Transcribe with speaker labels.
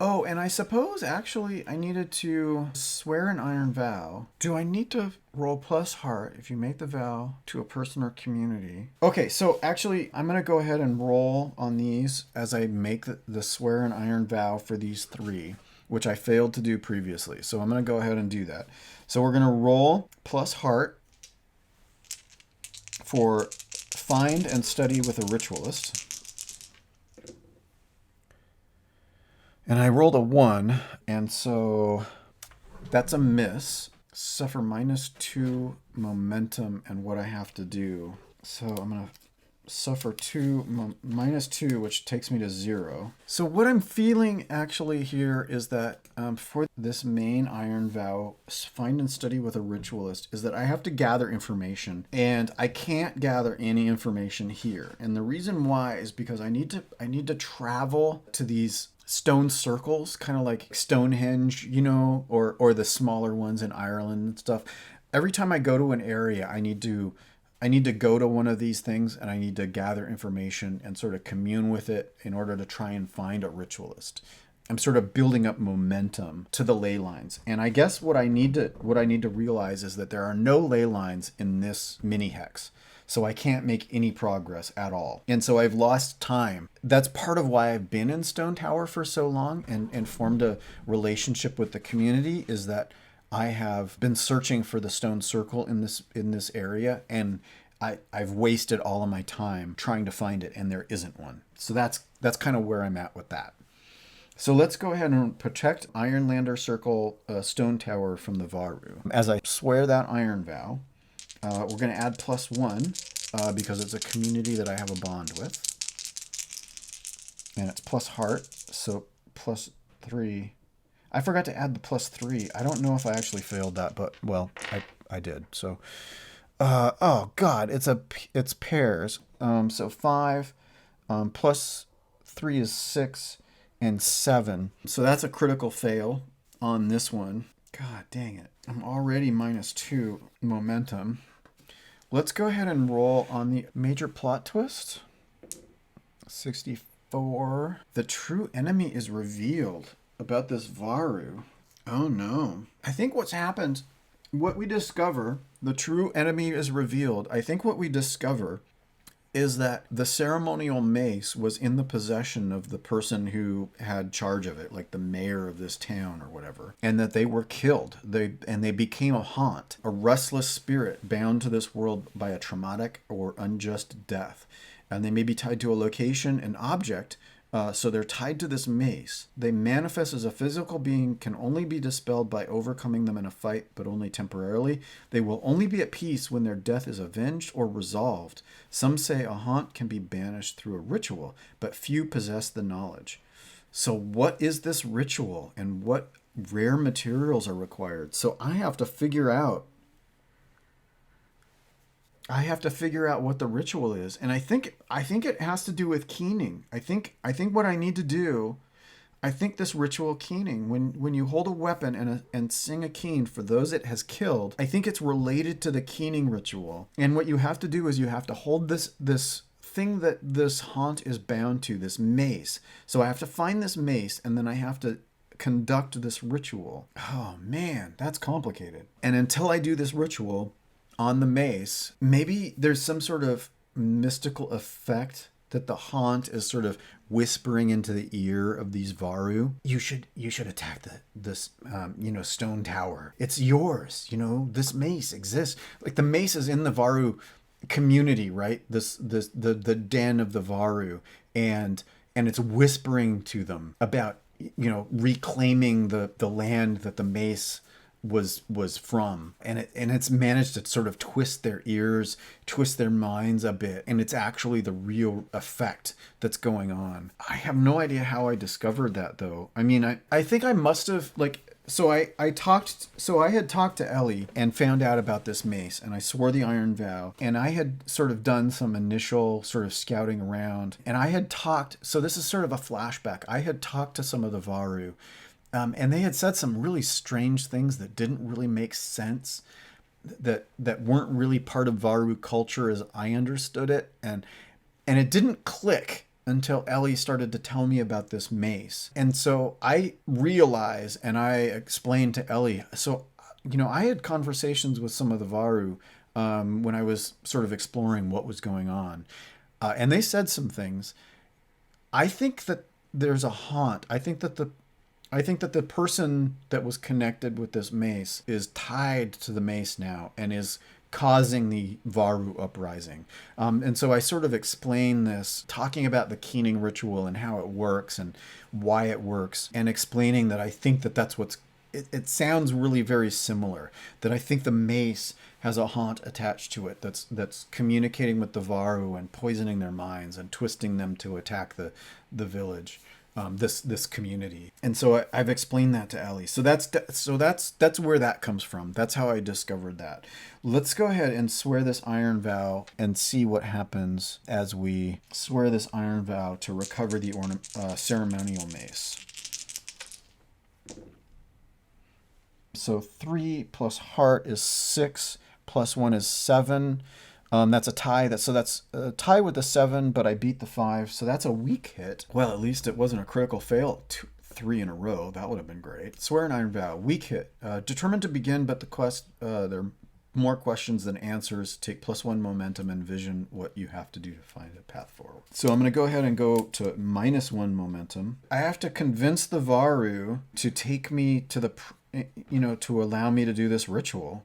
Speaker 1: Oh, and I suppose actually I needed to swear an iron vow. Do I need to roll plus heart if you make the vow to a person or community? Okay, so actually I'm going to go ahead and roll on these as I make the swear an iron vow for these three, which I failed to do previously. So I'm going to go ahead and do that. So we're going to roll plus heart for find and study with a ritualist. And I rolled a 1, and so that's a miss. Suffer -2 momentum and what I have to do. So I'm going to suffer -2, which takes me to 0. So what I'm feeling actually here is that for this main iron vow, find and study with a ritualist, is that I have to gather information, and I can't gather any information here. And the reason why is because I need to travel to these stone circles, kind of like Stonehenge, you know, or the smaller ones in Ireland and stuff. Every time I go to an area, I need to go to one of these things, and I need to gather information and sort of commune with it in order to try and find a ritualist. I'm sort of building up momentum to the ley lines. And I guess what I need to realize is that there are no ley lines in this mini hex. So I can't make any progress at all. And so I've lost time. That's part of why I've been in Stonetower for so long and formed a relationship with the community, is that I have been searching for the stone circle in this area, and I've wasted all of my time trying to find it, and there isn't one. So that's kind of where I'm at with that. So let's go ahead and protect Ironlander Circle Stonetower from the Varou. As I swear that iron vow, we're going to add +1 because it's a community that I have a bond with. And it's plus heart, so +3. I forgot to add the +3. I don't know if I actually failed that, but, well, I did. So, oh, God, it's pairs. So 5 +3 is 6 and 7. So that's a critical fail on this one. God dang it. I'm already -2 momentum. Let's go ahead and roll on the major plot twist. 64. The true enemy is revealed about this Varou. Oh no. I think what's happened, what we discover, the true enemy is revealed. I think what we discover is that the ceremonial mace was in the possession of the person who had charge of it, like the mayor of this town or whatever, and that they were killed. They became a haunt, a restless spirit bound to this world by a traumatic or unjust death. And they may be tied to a location, an object, so they're tied to this mace. They manifest as a physical being, can only be dispelled by overcoming them in a fight, but only temporarily. They will only be at peace when their death is avenged or resolved. Some say a haunt can be banished through a ritual, but few possess the knowledge. So what is this ritual, and what rare materials are required? So I have to figure out what the ritual is, and I think it has to do with keening. I think what I need to do, I think this ritual keening, when you hold a weapon and sing a keen for those it has killed, I think it's related to the keening ritual. And what you have to do is you have to hold this thing that this haunt is bound to, this mace. So I have to find this mace, and then I have to conduct this ritual. Oh man, that's complicated. And until I do this ritual on the mace, maybe there's some sort of mystical effect that the haunt is sort of whispering into the ear of these Varou. You should attack this Stonetower. It's yours. This mace exists. Like, the mace is in the Varou community, right? The den of the Varou, and it's whispering to them about reclaiming the land that the mace was from, and it's managed to sort of twist their ears, twist their minds a bit, and it's actually the real effect that's going on. I have no idea how I discovered that, though. I mean, I think I must have, so I had talked to Ellie and found out about this mace, and I swore the iron vow, and I had sort of done some initial sort of scouting around, and I had talked, so this is sort of a flashback. I had talked to some of the Varou, and they had said some really strange things that didn't really make sense, that weren't really part of Varou culture as I understood it, and it didn't click until Ellie started to tell me about this mace. And so I realized, and I explained to Ellie, so, I had conversations with some of the Varou when I was sort of exploring what was going on. And they said some things. I think that there's a haunt. I think that the person that was connected with this mace is tied to the mace now and is causing the Varou uprising. And so I sort of explain this, talking about the keening ritual and how it works and why it works, and explaining that I think that that's what's... It sounds really very similar, that I think the mace has a haunt attached to it that's communicating with the Varou and poisoning their minds and twisting them to attack the village. This community. And so I've explained that to Ellie. So that's where that comes from. That's how I discovered that. Let's go ahead and swear this iron vow and see what happens as we swear this iron vow to recover the ceremonial mace. So 3 plus heart is 6, plus 1 is 7. That's a tie. That's a tie with the 7, but I beat the 5, so that's a weak hit. Well, at least it wasn't a critical fail. 3 in a row. That would have been great. Swear an iron vow. Weak hit. Determined to begin, but there are more questions than answers. Take +1 momentum and vision what you have to do to find a path forward. So I'm going to go ahead and go to -1 momentum. I have to convince the Varou to take me to to allow me to do this ritual.